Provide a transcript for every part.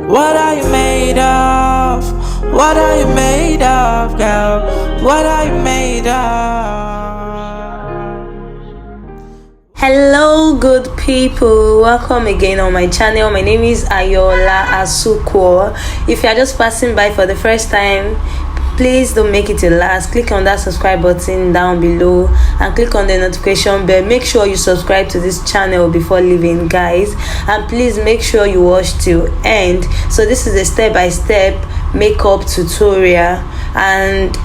What are you made of? What are you made of, girl? What are you made of? Hello good people, welcome again on my channel. My name is Ayola Asukwo. If you are just passing by for the first time, please don't make it your last. Click on that subscribe button down below and click on the notification bell. Make sure you subscribe to this channel before leaving, guys, and please make sure you watch till end. So this is a step-by-step makeup tutorial and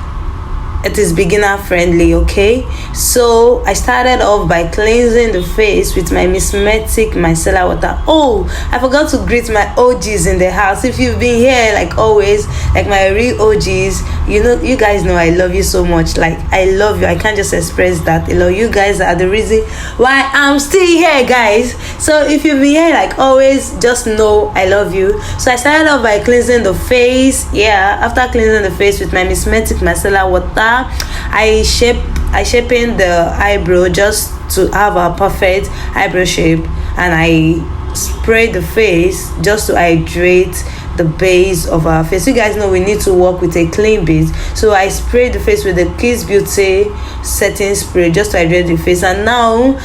it is beginner friendly. Okay, so I started off by cleansing the face with my Mismetic micellar water. Oh, I forgot to greet my OGs in the house. If you've been here like always, like my real OGs, you guys know I love you so much. Like, I love you. I can't just express that. I love you guys. Are the reason why I'm still here, guys. So if you've been here like always, just know I love you. So I started off by cleansing the face. Yeah, after cleansing the face with my Mismetic micellar water, I shaping the eyebrow just to have a perfect eyebrow shape, and I spray the face just to hydrate the base of our face. You guys know we need to work with a clean base, so I sprayed the face with the Kiss Beauty setting spray just to hydrate the face. And now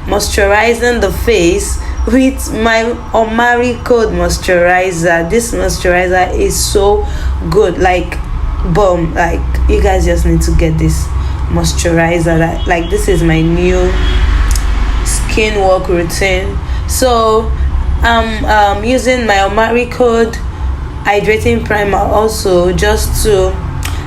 moisturizing the face with my Omaricode moisturizer. This moisturizer is so good, like boom. Like, you guys just need to get this moisturizer. That, like, this is my new skin work routine. So I'm using my Omaricode hydrating primer also, just to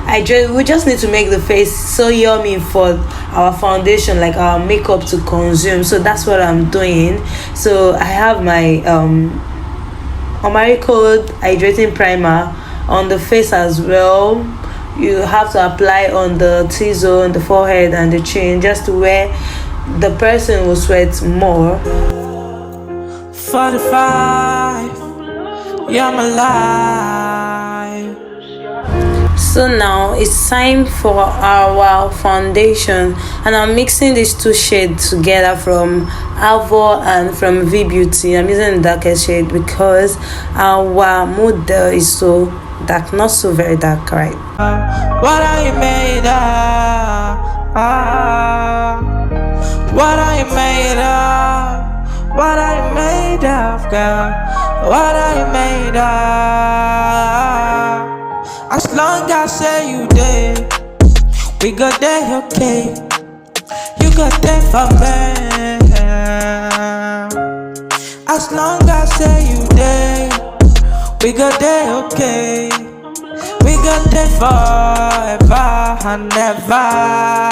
hydrate. We just need to make the face so yummy for our foundation, like our makeup, to consume. So that's what I'm doing. So I have my Omaricode hydrating primer on the face as well. You have to apply on the T-zone, the forehead and the chin, just to where the person will sweat more. 45, you're my life. So now it's time for our foundation, and I'm mixing these two shades together from Avour and from Beauty. I'm using the darkest shade because our model is so dark, not so very dark, right? What are you made of? What are you made of? What are you made of, girl? What are you made of? As long as say you there, we got there, okay. You got there for me. As long as say you there, we got there, okay. We got there forever and ever.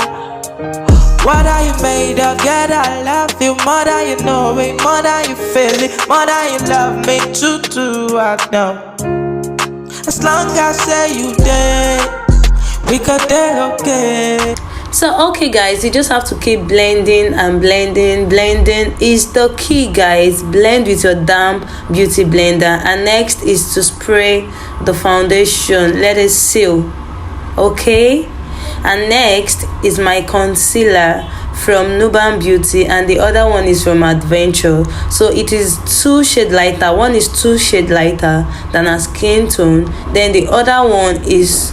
What are you made of? Girl, I love you more than you know it, more than you feel it, more than you love me too, I know. As long as say you there, we got there, okay. So okay guys, you just have to keep blending and blending. Blending is the key, guys. Blend with your damp beauty blender. And next is to spray the foundation, let it seal, okay. And next is my concealer from Nuban Beauty, and the other one is from Adventure. So it is 2 shades lighter. One is 2 shades lighter than her skin tone, then the other one is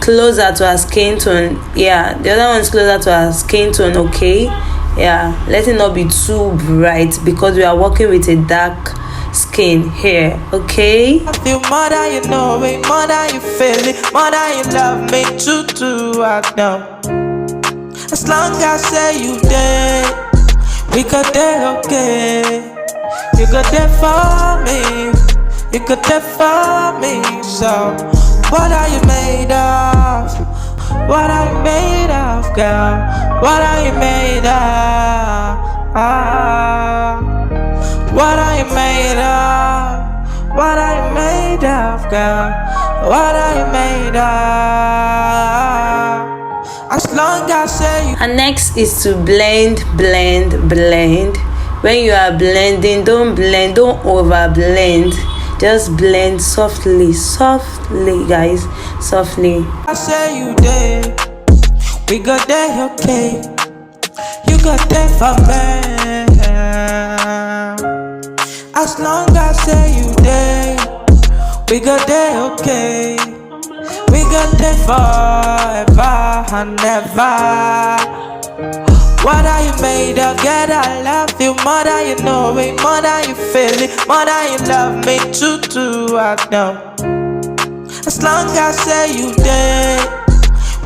closer to her skin tone. Yeah, the other one is closer to her skin tone, okay. Yeah, let it not be too bright because we are working with a dark skin here, okay. I feel more than you know it, more than you feel it, more than you love me too, I know. As long as say you there, we got there, okay. You got there for me, you got there for me. So what are you made of? What are you made of, girl? What are you made of? What are you made of? What are you made of, girl? What are you made of? As long as say you. And next is to blend. When you are blending, don't over blend. Just blend softly, guys, softly. I say you there, we got there, okay. You got there for me. As long as say you there, we got there okay. We got there forever and ever. What are you made of? Girl, I love you more than you know it, more than you feel it, more than you love me too, I know. As long as say you there,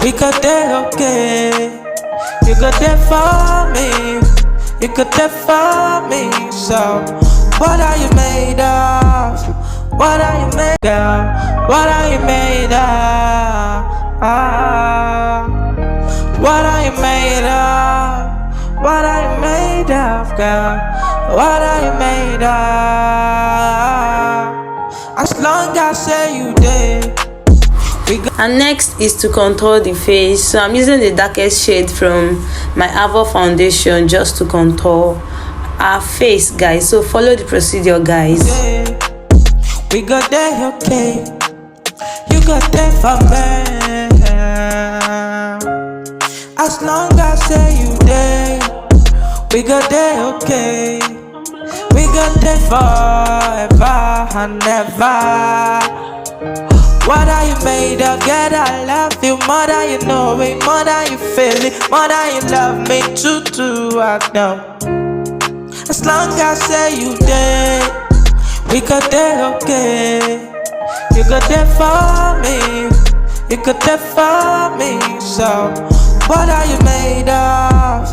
we got there okay. You got there for me, you got there for me. So, what are you made of? What are you made of? What are you made of? What are you made of? What are you made of, girl? What are you made of? As long as say you there. And next is to contour the face. So I'm using the darkest shade from my Avour foundation just to contour our face, guys. So follow the procedure, guys. We got there okay. You got there for me. As long as say you there, we got there okay. We got there forever and ever. What are you made of? Girl, I love you more than you know it, more than you feel it, more than you love me too, I know. As long as say you there, we got there okay. You got there for me, you got there for me. So, what are you made of?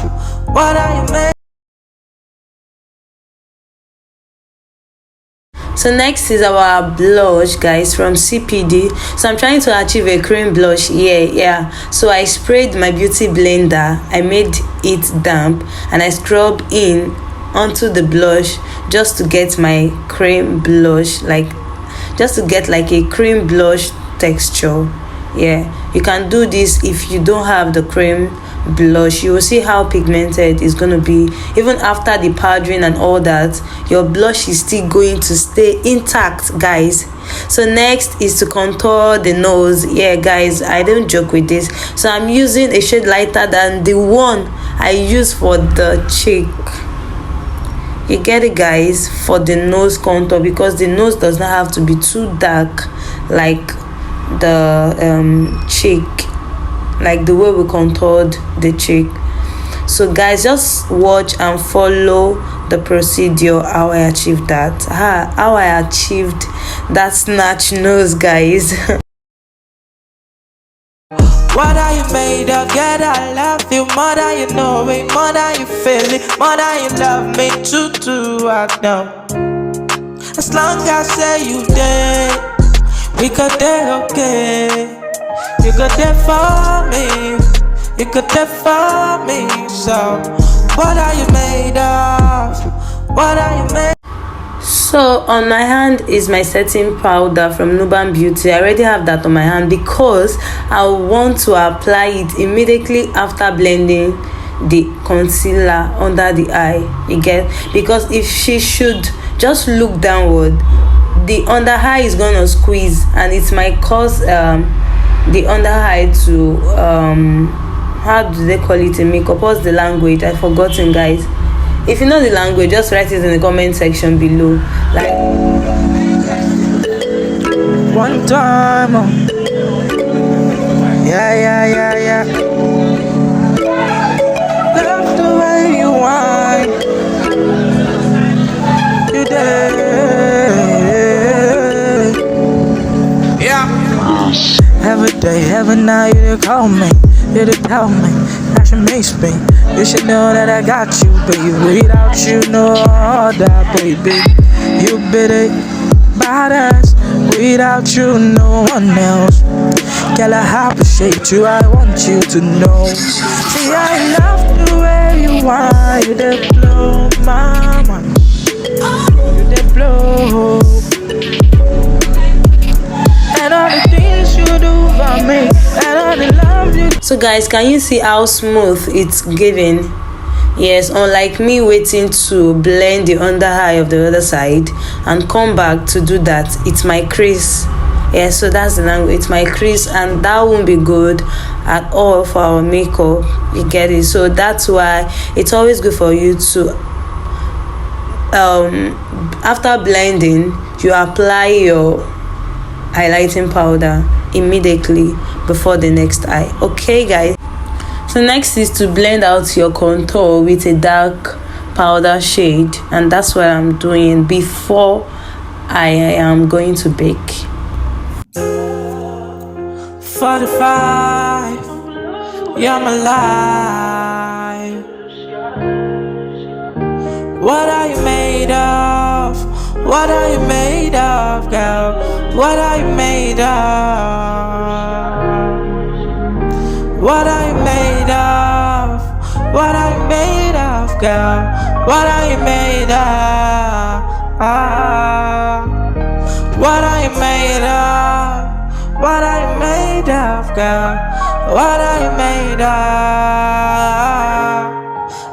What are you made of? So next is our blush, guys, from CPD. So I'm trying to achieve a cream blush. Yeah. So I sprayed my beauty blender, I made it damp, and I scrub in onto the blush just to get my cream blush, just to get like a cream blush texture. Yeah, you can do this if you don't have the cream blush. You will see how pigmented it's going to be. Even after the powdering and all that, your blush is still going to stay intact, guys. So next is to contour the nose. Yeah, guys, I don't joke with this. So I'm using a shade lighter than the one I use for the cheek. You get it, guys, for the nose contour, because the nose does not have to be too dark like the cheek, like the way we contoured the cheek. So guys, just watch and follow the procedure how I achieved that. How I achieved that snatch nose, guys. What are you made of? Girl, I love you more than you know it, more than you feel it, more than you love me too, I know. As long as say you there, we got there okay. You got there for me, you got there for me. So, what are you made of? What are you made of? So on my hand is my setting powder from Nuban Beauty. I already have that on my hand because I want to apply it immediately after blending the concealer under the eye. You get? Because if she should just look downward, the under eye is gonna squeeze and it might cause the under eye to how do they call it in makeup? What's the language? I've forgotten, guys. If you know the language, just write it in the comment section below. Like one time, yeah. Love the way you whine, you did, yeah. Every day, every night, you call me, you tell me that you miss me. You should know that I got you, baby. Without you, no other, baby. You beat it, badass. Without you, no one else. Girl, I appreciate you. I want you to know. See, I love the way you are. You the blow, my mind. You the blow. And all the things you do for me, and all the love you. So guys, can you see how smooth it's giving? Yes, unlike me waiting to blend the under eye of the other side and come back to do that, it's my crease. Yeah, so that's the language. It's my crease, and that won't be good at all for our makeup. You get it? So that's why it's always good for you to after blending, you apply your highlighting powder immediately before the next eye. Okay guys, so next is to blend out your contour with a dark powder shade, and that's what I'm doing before I am going to bake. 45, you're my life. What are you made of? What are you made of, girl? What are you made of? What are you made of? What are you made of, girl? What are you made of? What are you made of? What are you made of, girl? What are you made of?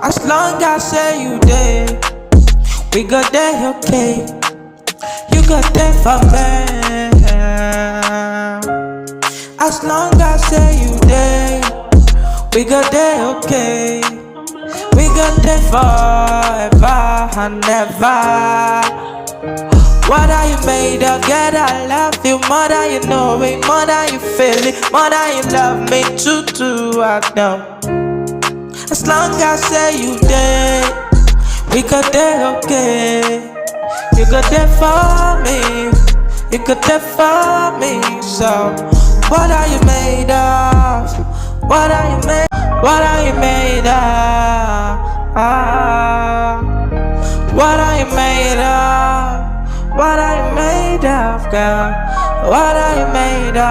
As long as say you did, we got there, okay. You got there for me. As long as say you did, we got there, okay. We got there forever and ever. What are you made of? Girl, I love you more than you know it, more than you feel it, more than you love me too, I know. As long as say you did, we got there, okay. You got there for me, you got there for me. So, what are you made of? What are you made? What are you made of? What are you made of? What are you made of, girl? What are you made of?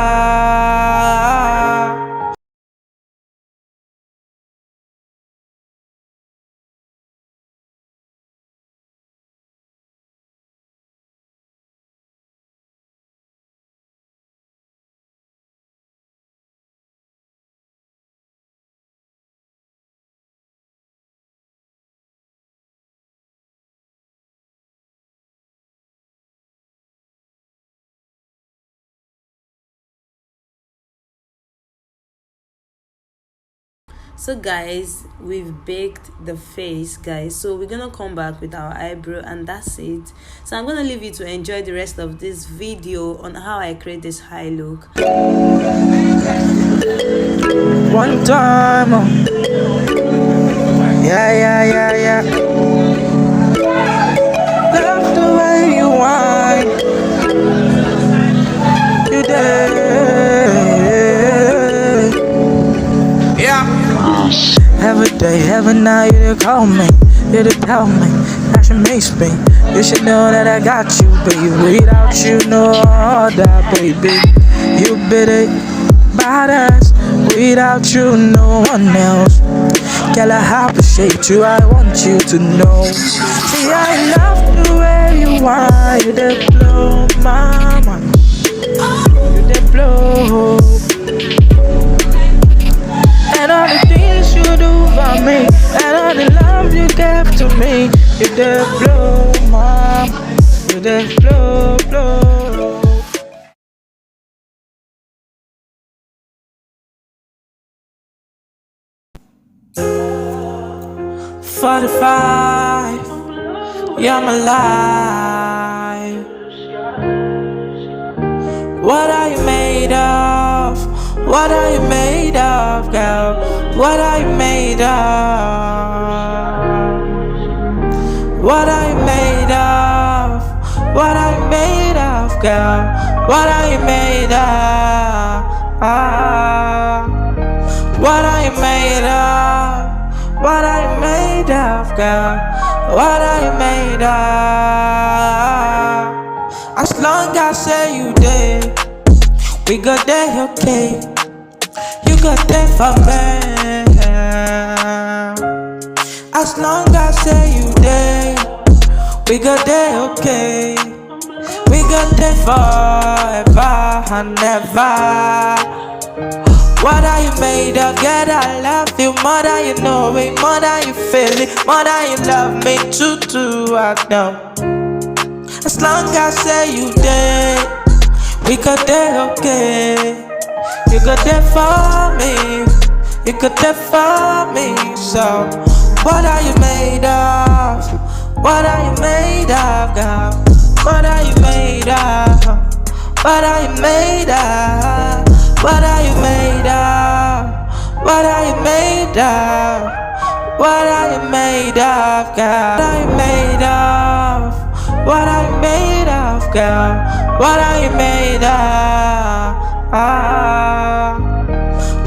So guys, we've baked the face, guys, so we're gonna come back with our eyebrow, and that's it. So I'm gonna leave you to enjoy the rest of this video on how I create this high look. One time, yeah. Love the way you whine, you did, yeah. Every day, every night, you call me, you tell me that you miss me. You should know that I got you, baby. Without you, no other, baby. You bit it, badass. Without you, no one else. Girl, I appreciate you, I want you to know. See, I love the way you are. You did blow my mind. You did blow. And all the things you do for me, and all the love you gave to me, you did blow my mind. You did blow. 45, you're my life. What are you made of? What are you made of, girl? What are you made of? What are you made of? What are you made of, girl? What are you made of? What are you made of? What are you made of, girl? What are you made of? As long as say you did, we got there, okay. You got there for me. As long as say you did, we got there, okay. We got there forever and ever. What are you made of? Girl, I love you more than you know it, more than you feel it, more than you love me too, I know. As long as say you did, we got there, okay. You got there for me, you got there for me. So, what are you made of? What are you made of, girl? What are you made of? What are you made of? What are you made of? What are you made of? What are you made of, girl? What are you made of? What are you made of, girl? What are you made of?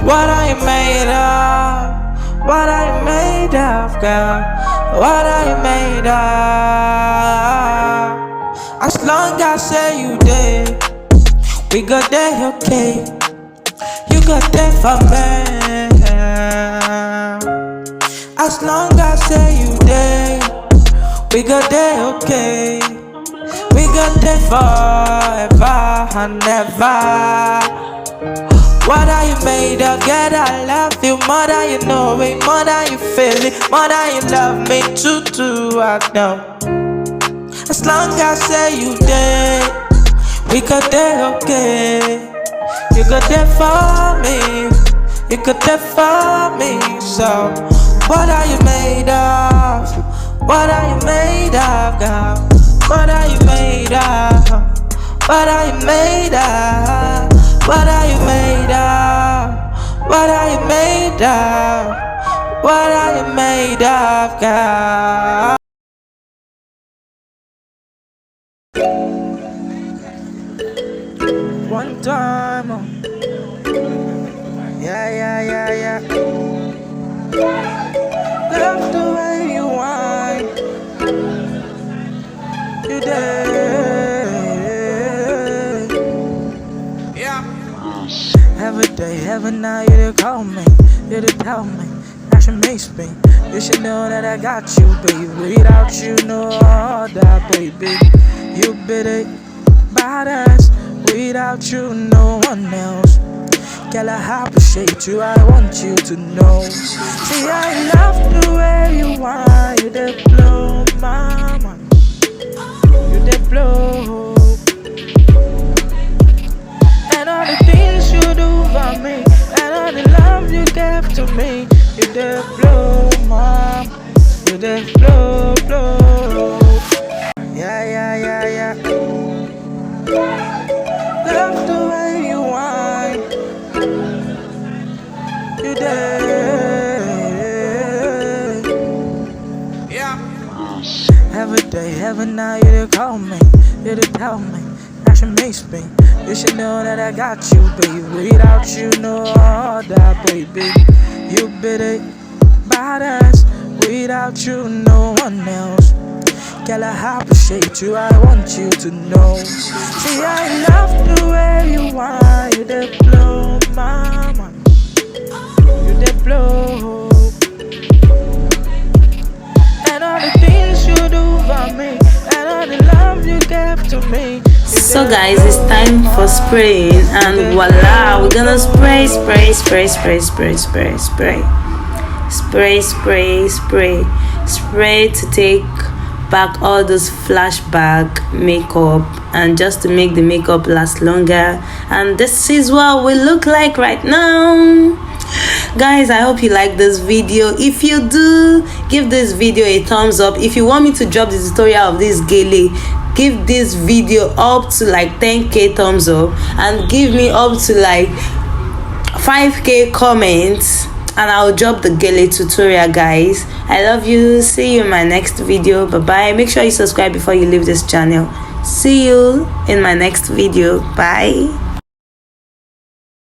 What are you made of? What are you made of, girl? What are you made of? As long as say you did, we got there, okay. You got there for me. As long as say you did, we got there, okay. We got there forever and ever. What are you made of? Girl, I love you more than you know it, more than you feel it, more than you love me too, I know. As long as say you did, we got there, okay. You got there for me, you got there for me. So, what are you made of? What are you made of, girl? What are you made of? What are you made of? What are you made of? What are you made of? What are you made of, girl? One time, yeah. Love the way you whine. You did. Yeah. Every day, every night, you did call me, you did tell me that you miss me. You should know that I got you, baby. Without you, no other, baby. You bit it, badass. Without you, no one else. Girl, I appreciate you, I want you to know. See, I love the way you are. You did blow my mind. You did blow. And all the things you do for me, and all the love you gave to me, you did blow my mind. You did blow. Yeah. Love the way you whine. You did. Yeah. Every day, every night, you did call me, you did tell me that you miss me. You should know that I got you, baby. Without you, no other, baby. You bit it, badass. Without you, no one else. Girl, I appreciate you, I want you to know. See, I love the way you are. You did blow my mind. You did blow. And all the things you do for me, and all the love you gave to me. So guys, it's time for spraying, and voila, we're gonna spray to take back all those flashback makeup, and just to make the makeup last longer. And this is what we look like right now. Guys, I hope you like this video. If you do, give this video a thumbs up. If you want me to drop the tutorial of this gele, give this video up to like 10k thumbs up, and give me up to like 5k comments, and I'll drop the gele tutorial. Guys, I love you. See you in my next video. Bye bye. Make sure you subscribe before you leave this channel. See you in my next video. Bye.